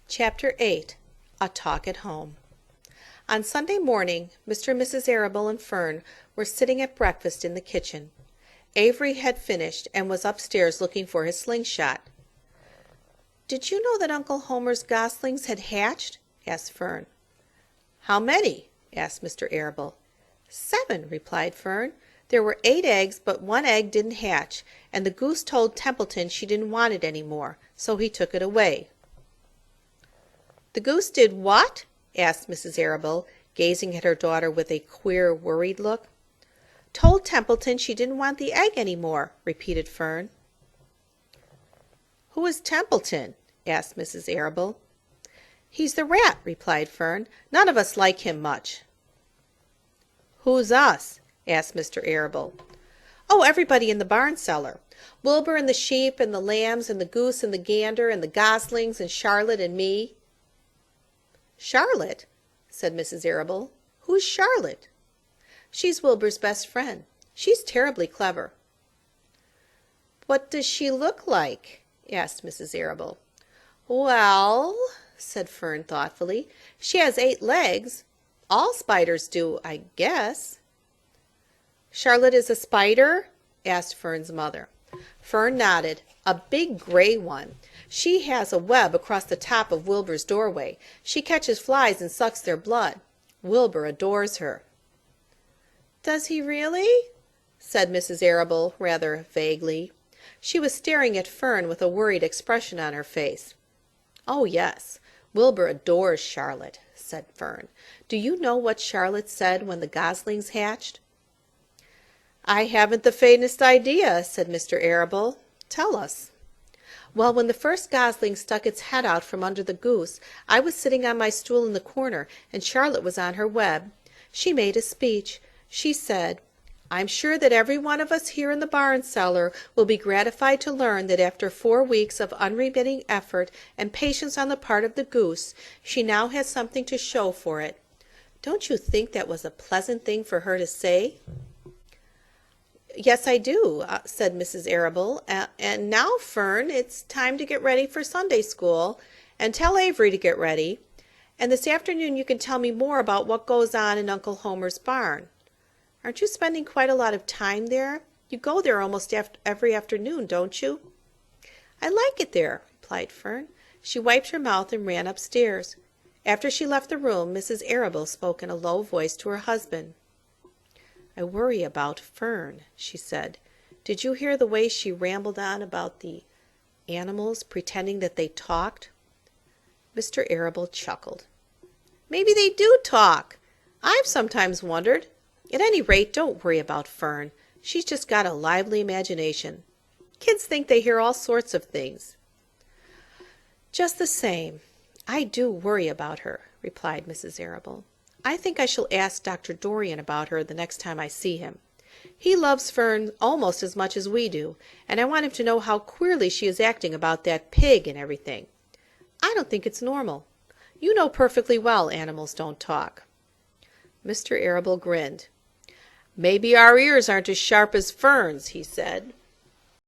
Chapter 8. A Talk at Home. On Sunday morning, Mr. and Mrs. Arable and Fern were sitting at breakfast in the kitchen. Avery had finished and was upstairs looking for his slingshot. "Did you know that Uncle Homer's goslings had hatched?" asked Fern. "How many?" asked Mr. Arable. "7," replied Fern. "There were 8 eggs, but 1 egg didn't hatch, and the goose told Templeton she didn't want it any more, so he took it away." "The goose did what?" asked Mrs. Arable, gazing at her daughter with a queer, worried look. "Told Templeton she didn't want the egg any more," repeated Fern. "Who is Templeton?" asked Mrs. Arable. "He's the rat," replied Fern. "None of us like him much." "Who's us?" asked Mr. Arable. "Oh, everybody in the barn cellar. Wilbur and the sheep and the lambs and the goose and the gander and the goslings and Charlotte and me." "Charlotte?" said Mrs. Arable. "Who's Charlotte?" "She's Wilbur's best friend. She's terribly clever." "What does she look like?" asked Mrs. Arable. "Well," said Fern thoughtfully, "she has 8 legs. All spiders do, I guess." "Charlotte is a spider?" asked Fern's mother. Fern nodded. "A big gray one. She has a web across the top of Wilbur's doorway. She catches flies and sucks their blood. Wilbur adores her." "Does he really?" said Mrs. Arable rather vaguely. She was staring at Fern with a worried expression on her face. "Oh, yes, Wilbur adores Charlotte," said Fern. "Do you know what Charlotte said when the goslings hatched?" "I haven't the faintest idea," said Mr. Arable. "Tell us." "Well, when the first gosling stuck its head out from under the goose, I was sitting on my stool in the corner, and Charlotte was on her web. She made a speech. She said, 'I'm sure that every one of us here in the barn cellar will be gratified to learn that after 4 weeks of unremitting effort and patience on the part of the goose, she now has something to show for it.' Don't you think that was a pleasant thing for her to say?" "Yes, I do," said Mrs. Arable. "And now, Fern, it's time to get ready for Sunday school, and tell Avery to get ready. And this afternoon you can tell me more about what goes on in Uncle Homer's barn. Aren't you spending quite a lot of time there? You go there almost every afternoon, don't you?" "I like it there," replied Fern. She wiped her mouth and ran upstairs. After she left the room, Mrs. Arable spoke in a low voice to her husband. "I worry about Fern," she said. "Did you hear the way she rambled on about the animals, pretending that they talked?" Mr. Arable chuckled. "Maybe they do talk. I've sometimes wondered. At any rate, don't worry about Fern. She's just got a lively imagination. Kids think they hear all sorts of things." "Just the same, I do worry about her," replied Mrs. Arable. "I think I shall ask Dr. Dorian about her the next time I see him. He loves Fern almost as much as we do, and I want him to know how queerly she is acting about that pig and everything. I don't think it's normal. You know perfectly well animals don't talk." Mr. Arable grinned. "Maybe our ears aren't as sharp as Fern's," he said.